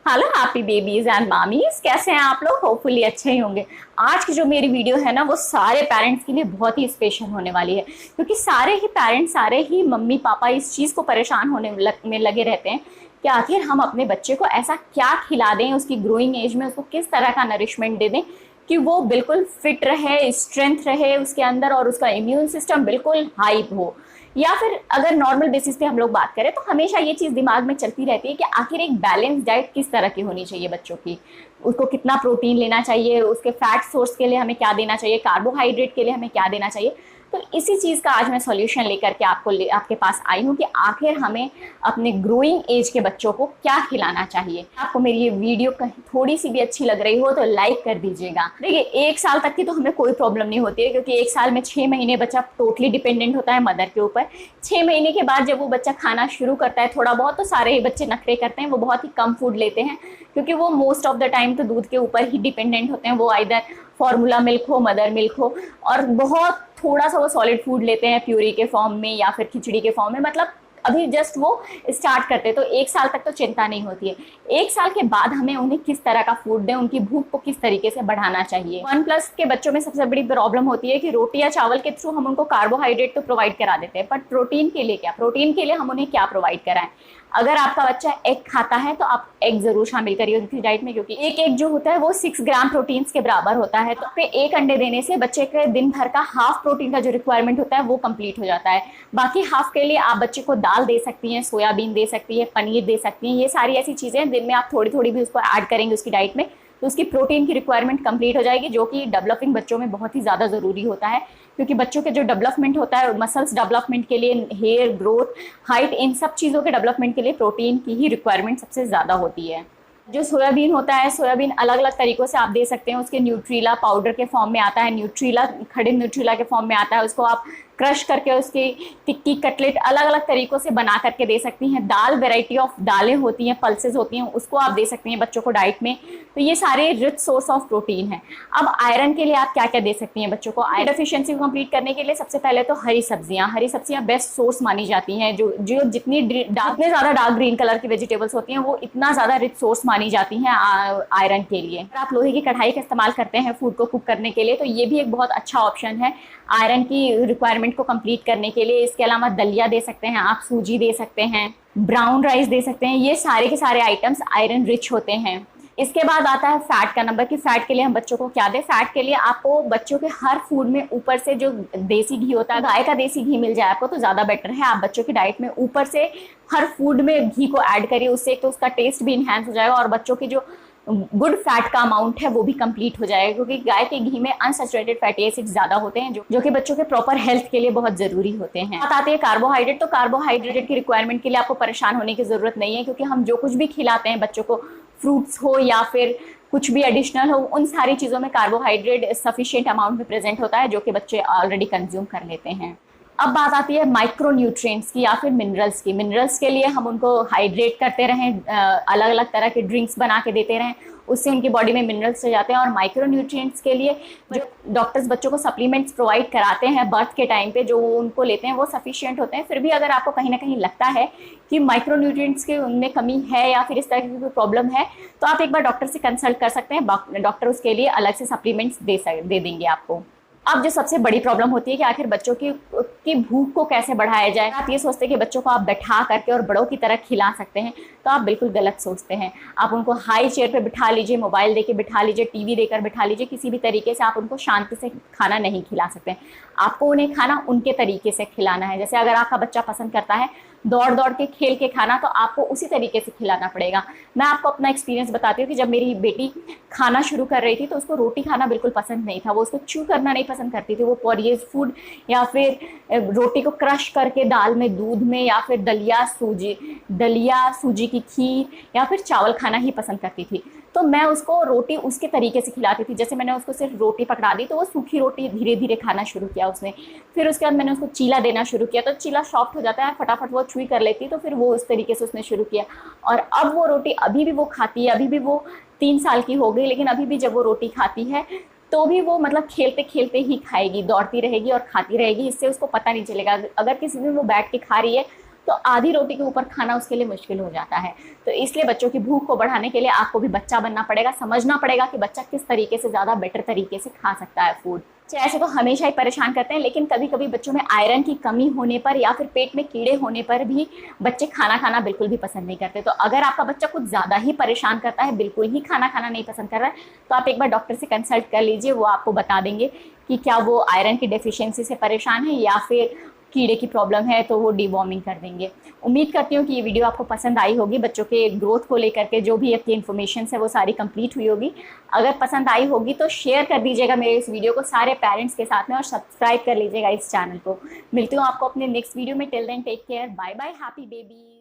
Hello happy babies and mommy's, कैसे हैं आप लोग? होपफुली अच्छे ही होंगे। आज की जो मेरी वीडियो है ना, वो सारे पेरेंट्स के लिए बहुत ही स्पेशल होने वाली है, क्योंकि सारे ही पेरेंट्स, सारे ही मम्मी पापा इस चीज़ को परेशान होने में लगे रहते हैं कि आखिर हम अपने बच्चे को ऐसा क्या खिला दें, उसकी ग्रोइंग एज में उसको किस तरह का नरिशमेंट दे दें कि वो बिल्कुल फिट रहे, स्ट्रेंथ रहे उसके अंदर और उसका इम्यून सिस्टम बिल्कुल हाई हो। या फिर अगर नॉर्मल बेसिस पे हम लोग बात करें तो हमेशा ये चीज़ दिमाग में चलती रहती है कि आखिर एक बैलेंस डाइट किस तरह की होनी चाहिए बच्चों की, उसको कितना प्रोटीन लेना चाहिए, उसके फैट सोर्स के लिए हमें क्या देना चाहिए, कार्बोहाइड्रेट के लिए हमें क्या देना चाहिए। तो इसी चीज़ का आज मैं सॉल्यूशन लेकर के आपके पास आई हूँ कि आखिर हमें अपने ग्रोइंग एज के बच्चों को क्या खिलाना चाहिए। आपको मेरी ये वीडियो थोड़ी सी भी अच्छी लग रही हो तो लाइक कर दीजिएगा। देखिए, 1 साल तक की तो हमें कोई प्रॉब्लम नहीं होती है, क्योंकि 1 साल में 6 महीने बच्चा टोटली डिपेंडेंट होता है मदर के ऊपर। 6 महीने के बाद जब वो बच्चा खाना शुरू करता है थोड़ा बहुत, तो सारे ही बच्चे नखरे करते हैं, वो बहुत ही कम फूड लेते हैं, क्योंकि वो मोस्ट ऑफ द टाइम तो दूध के ऊपर ही डिपेंडेंट होते हैं। वो आइदर फॉर्मूला मिल्क हो, मदर मिल्क हो, और बहुत थोड़ा सा वो सॉलिड फूड लेते हैं प्यूरी के फॉर्म में या फिर खिचड़ी के फॉर्म में। मतलब अभी जस्ट वो स्टार्ट करते हैं, तो 1 साल तक तो चिंता नहीं होती है। 1 साल के बाद हमें उन्हें किस तरह का फूड दें, उनकी भूख को किस तरीके से बढ़ाना चाहिए। 1+ के बच्चों में सबसे बड़ी प्रॉब्लम होती है कि रोटी या चावल के थ्रू हम उनको कार्बोहाइड्रेट तो प्रोवाइड करा देते हैं, बट प्रोटीन के लिए क्या, प्रोटीन के लिए हम उन्हें क्या प्रोवाइड कराएं। अगर आपका बच्चा एग खाता है तो आप एग जरूर शामिल करिए उनकी डाइट में, क्योंकि एक एग जो होता है वो 6 ग्राम प्रोटीन्स के बराबर होता है। तो पे 1 अंडे देने से बच्चे के दिन भर का हाफ प्रोटीन का जो रिक्वायरमेंट होता है वो कंप्लीट हो जाता है। बाकी हाफ के लिए आप बच्चे को दाल दे सकती हैं, सोयाबीन दे सकती है, पनीर दे सकती हैं। ये सारी ऐसी चीज़ें दिन में आप थोड़ी थोड़ी भी उसको ऐड करेंगे उसकी डाइट में, तो उसकी प्रोटीन की रिक्वायरमेंट कंप्लीट हो जाएगी, जो कि डेवलपिंग बच्चों में बहुत ही ज़्यादा ज़रूरी होता है। क्योंकि बच्चों के जो डेवलपमेंट होता है, मसल्स डेवलपमेंट के लिए, हेयर ग्रोथ, हाइट, इन सब चीज़ों के डेवलपमेंट के लिए प्रोटीन की ही रिक्वायरमेंट सबसे ज़्यादा होती है। जो सोयाबीन होता है, सोयाबीन अलग अलग तरीक़ों से आप दे सकते हैं। उसके न्यूट्रीला पाउडर के फॉर्म में आता है, न्यूट्रीला खड़े न्यूट्रीला के फॉर्म में आता है, उसको आप क्रश करके उसकी टिक्की, कटलेट अलग अलग तरीक़ों से बना करके दे सकती हैं। दाल, वेराइटी ऑफ दालें होती हैं, पल्सेस होती हैं, उसको आप दे सकती हैं बच्चों को डाइट में। तो ये सारे रिच सोर्स ऑफ प्रोटीन है। अब आयरन के लिए आप क्या क्या दे सकती हैं बच्चों को? आयरन डेफिशिएंसी को कंप्लीट करने के लिए सबसे पहले तो हरी सब्जियां बेस्ट सोर्स मानी जाती हैं। जो जो जितनी ज़्यादा डार्क ग्रीन कलर की वेजिटेबल्स होती हैं वो इतना ज़्यादा रिच सोर्स मानी जाती हैं आयरन के लिए। अगर आप लोहे की कढ़ाई का इस्तेमाल करते हैं फूड को कुक करने के लिए, तो ये भी एक बहुत अच्छा ऑप्शन है आयरन की रिक्वायरमेंट को कंप्लीट करने के लिए। इसके अलावा दलिया दे सकते हैं आप, सूजी दे सकते हैं, ब्राउन राइस दे सकते हैं। ये सारे के सारे आइटम्स आयरन रिच होते हैं। इसके बाद आता है फैट का नंबर, कि फैट के लिए हम बच्चों को क्या दें। फैट के लिए आपको बच्चों के हर फूड में ऊपर से जो देसी घी होता है, गाय का देसी घी मिल जाए आपको तो ज़्यादा बेटर है। आप बच्चों की डाइट में ऊपर से हर फूड में घी को ऐड करिए, उससे एक तो उसका टेस्ट भी इन्हेंस हो जाएगा और बच्चों की जो गुड फैट का अमाउंट है वो भी कंप्लीट हो जाएगा, क्योंकि गाय के घी में अनसैचुरेटेड फैटी एसिड्स ज़्यादा होते हैं जो कि बच्चों के प्रॉपर हेल्थ के लिए बहुत ज़रूरी होते हैं। बात आती है कार्बोहाइड्रेट, तो कार्बोहाइड्रेट की रिक्वायरमेंट के लिए आपको परेशान होने की ज़रूरत नहीं है, क्योंकि हम जो कुछ भी खिलाते हैं बच्चों को, फ्रूट्स हो या फिर कुछ भी एडिशनल हो, उन सारी चीज़ों में कार्बोहाइड्रेट सफिशिएंट अमाउंट में प्रेजेंट होता है, जो कि बच्चे ऑलरेडी कंज्यूम कर लेते हैं। अब बात आती है माइक्रो न्यूट्रिएंट्स की या फिर मिनरल्स की। मिनरल्स के लिए हम उनको हाइड्रेट करते रहें, अलग अलग तरह के ड्रिंक्स बना के देते रहें, उससे उनकी बॉडी में मिनरल्स चले जाते हैं। और माइक्रो न्यूट्रिएंट्स के लिए जो डॉक्टर्स बच्चों को सप्लीमेंट्स प्रोवाइड कराते हैं बर्थ के टाइम पे, जो उनको लेते हैं वो सफिशिएंट होते हैं। फिर भी अगर आपको कहीं ना कहीं लगता है कि माइक्रो न्यूट्रिएंट्स की उनमें कमी है या फिर इस तरह की कोई प्रॉब्लम है, तो आप एक बार डॉक्टर से कंसल्ट कर सकते हैं। डॉक्टर उसके लिए अलग से सप्लीमेंट्स दे देंगे आपको। अब जो सबसे बड़ी प्रॉब्लम होती है कि आखिर बच्चों की भूख को कैसे बढ़ाया जाए। आप ये सोचते हैं कि बच्चों को आप बैठा करके और बड़ों की तरह खिला सकते हैं, तो आप बिल्कुल गलत सोचते हैं। आप उनको हाई चेयर पे बिठा लीजिए, मोबाइल देके बिठा लीजिए, टीवी देकर बिठा लीजिए, किसी भी तरीके से आप उनको शांति से खाना नहीं खिला सकते। आपको उन्हें खाना उनके तरीके से खिलाना है। जैसे अगर आपका बच्चा पसंद करता है दौड़ दौड़ के खेल के खाना, तो आपको उसी तरीके से खिलाना पड़ेगा। मैं आपको अपना एक्सपीरियंस बताती हूँ कि जब मेरी बेटी खाना शुरू कर रही थी तो उसको रोटी खाना बिल्कुल पसंद नहीं था। वो उसको च्यू करना नहीं पसंद करती थी। वो पोरिएज फूड या फिर रोटी को क्रश करके दाल में, दूध में, या फिर दलिया सूजी की खीर या फिर चावल खाना ही पसंद करती थी। तो मैं उसको रोटी उसके तरीके से खिलाती थी। जैसे मैंने उसको सिर्फ रोटी पकड़ा दी तो वो सूखी रोटी धीरे धीरे खाना शुरू किया उसने। फिर उसके बाद मैंने उसको चीला देना शुरू किया, तो चीला सॉफ्ट हो जाता है, फटाफट वो चुई कर लेती, तो फिर वो उस तरीके से उसने शुरू किया। और अब वो रोटी अभी भी वो खाती है। अभी भी वो 3 साल की हो गई, लेकिन अभी भी जब वो रोटी खाती है तो भी वो मतलब खेलते खेलते ही खाएगी, दौड़ती रहेगी और खाती रहेगी। इससे उसको पता नहीं चलेगा। अगर किसी दिन वो बैठ के खा रही है तो आधी रोटी के ऊपर खाना उसके लिए मुश्किल हो जाता है। तो इसलिए बच्चों की भूख को बढ़ाने के लिए आपको भी बच्चा बनना पड़ेगा, समझना पड़ेगा कि बच्चा किस तरीके से ज़्यादा बेटर तरीके से खा सकता है फूड। ऐसे तो हमेशा ही परेशान करते हैं, लेकिन कभी कभी बच्चों में आयरन की कमी होने पर या फिर पेट में कीड़े होने पर भी बच्चे खाना खाना बिल्कुल भी पसंद नहीं करते। तो अगर आपका बच्चा कुछ ज़्यादा ही परेशान करता है, बिल्कुल ही खाना खाना नहीं पसंद कर रहा है, तो आप एक बार डॉक्टर से कंसल्ट कर लीजिए। वो आपको बता देंगे कि क्या वो आयरन की डेफिशिएंसी से परेशान है या फिर कीड़े की प्रॉब्लम है, तो वो डिवॉर्मिंग कर देंगे। उम्मीद करती हूँ कि ये वीडियो आपको पसंद आई होगी। बच्चों के ग्रोथ को लेकर के जो भी आपकी इन्फॉर्मेशन है वो सारी कंप्लीट हुई होगी। अगर पसंद आई होगी तो शेयर कर दीजिएगा मेरे इस वीडियो को सारे पेरेंट्स के साथ में, और सब्सक्राइब कर लीजिएगा इस चैनल को। मिलती हूँ आपको अपने नेक्स्ट वीडियो में। Till then take care, bye bye, happy baby.